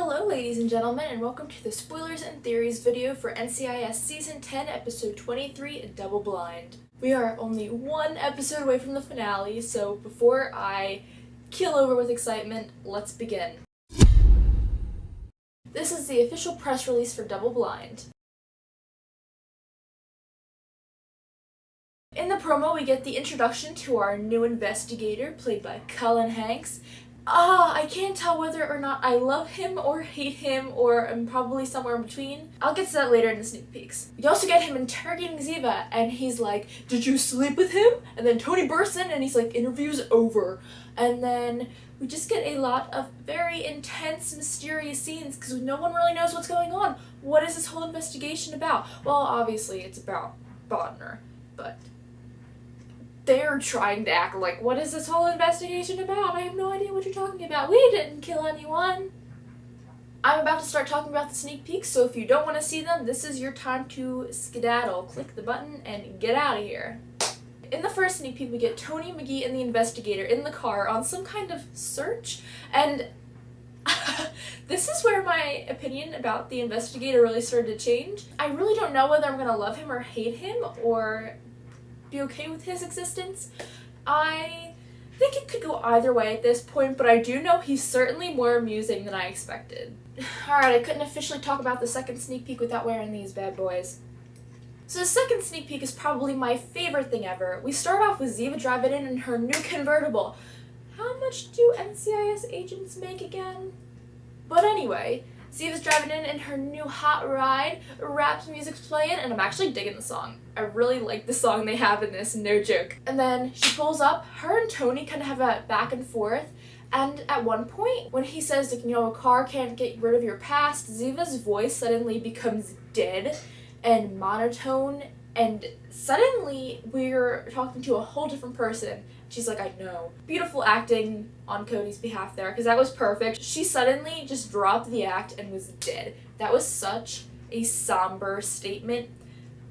Hello ladies and gentlemen, and welcome to the Spoilers and Theories video for NCIS Season 10, Episode 23, Double Blind. We are only one episode away from the finale, so before I keel over with excitement, let's begin. This is the official press release for Double Blind. In the promo, we get the introduction to our new investigator, played by Cullen Hanks. I can't tell whether or not I love him or hate him, or I'm probably somewhere in between. I'll get to that later in the sneak peeks. We also get him interrogating Ziva, and he's like, "Did you sleep with him?" And then Tony bursts in, and he's like, "Interview's over." And then we just get a lot of very intense, mysterious scenes, because no one really knows what's going on. What is this whole investigation about? Well, obviously it's about Bodner, but they're trying to act like, what is this whole investigation about? I have no idea what you're talking about. We didn't kill anyone. I'm about to start talking about the sneak peeks, so if you don't want to see them, this is your time to skedaddle. Click the button and get out of here. In the first sneak peek, we get Tony, McGee, and the investigator in the car on some kind of search, and this is where my opinion about the investigator really started to change. I really don't know whether I'm going to love him or hate him, or be okay with his existence. I think it could go either way at this point, but I do know he's certainly more amusing than I expected. Alright, I couldn't officially talk about the second sneak peek without wearing these bad boys. So the second sneak peek is probably my favorite thing ever. We start off with Ziva driving in her new convertible. How much do NCIS agents make again? But anyway, Ziva's driving in her new hot ride, rap music's playing, and I'm actually digging the song. I really like the song they have in this, no joke. And then she pulls up, her and Tony kind of have a back and forth, and at one point, when he says, like, a car can't get rid of your past, Ziva's voice suddenly becomes dead and monotone, and suddenly we're talking to a whole different person. She's like, "I know." Beautiful acting on Cody's behalf there, because that was perfect. She suddenly just dropped the act and was dead. That was such a somber statement,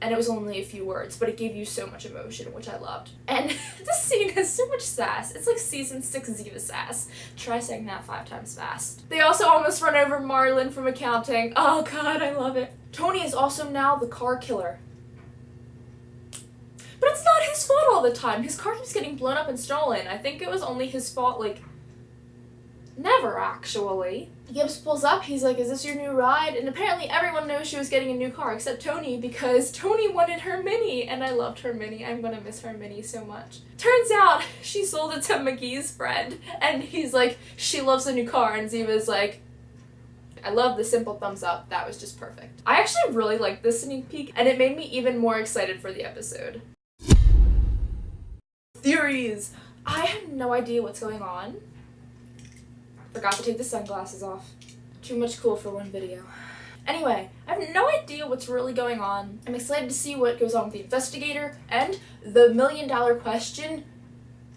and it was only a few words, but it gave you so much emotion, which I loved. And this scene has so much sass. It's like season 6 Ziva sass. Try saying that 5 times fast. They also almost run over Marlon from accounting. Oh god, I love it. Tony is also now the car killer. But it's not his fault all the time. His car keeps getting blown up and stolen. I think it was only his fault, never actually. Gibbs pulls up, he's like, "Is this your new ride?" And apparently everyone knows she was getting a new car except Tony, because Tony wanted her Mini, and I loved her Mini. I'm gonna miss her Mini so much. Turns out she sold it to McGee's friend, and he's like, "She loves the new car," and Ziva's like, "I love the simple thumbs up. That was just perfect." I actually really liked this sneak peek, and it made me even more excited for the episode. Theories! I have no idea what's going on. Forgot to take the sunglasses off. Too much cool for one video. Anyway, I have no idea what's really going on. I'm excited to see what goes on with the investigator, and the million-dollar question,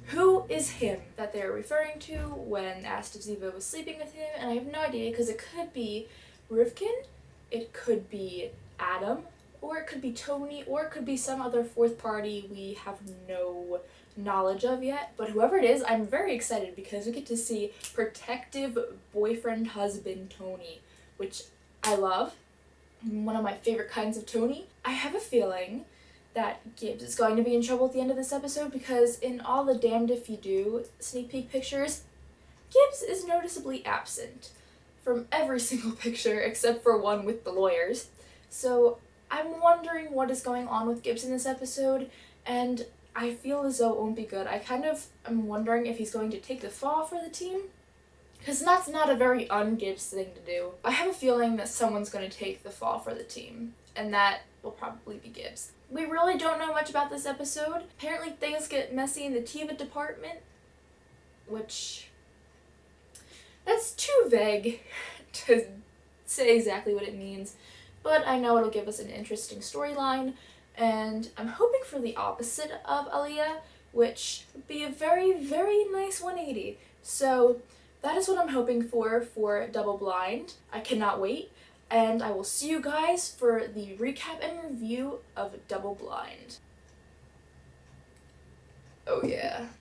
who is him that they're referring to when asked if Ziva was sleeping with him, and I have no idea, because it could be Rivkin, it could be Adam, or it could be Tony, or it could be some other fourth party we have no knowledge of yet. But whoever it is, I'm very excited because we get to see protective boyfriend husband Tony, which I love. One of my favorite kinds of Tony. I have a feeling that Gibbs is going to be in trouble at the end of this episode, because in all the damned if you do sneak peek pictures, Gibbs is noticeably absent from every single picture except for one with the lawyers. So I'm wondering what is going on with Gibbs in this episode, and I feel as though it won't be good. I kind of am wondering if he's going to take the fall for the team, because that's not a very un-Gibbs thing to do. I have a feeling that someone's going to take the fall for the team, and that will probably be Gibbs. We really don't know much about this episode. Apparently things get messy in the Tiva department, which, that's too vague to say exactly what it means. But I know it'll give us an interesting storyline, and I'm hoping for the opposite of Aaliyah, which would be a very, very nice 180. So that is what I'm hoping for Double Blind. I cannot wait, and I will see you guys for the recap and review of Double Blind. Oh yeah.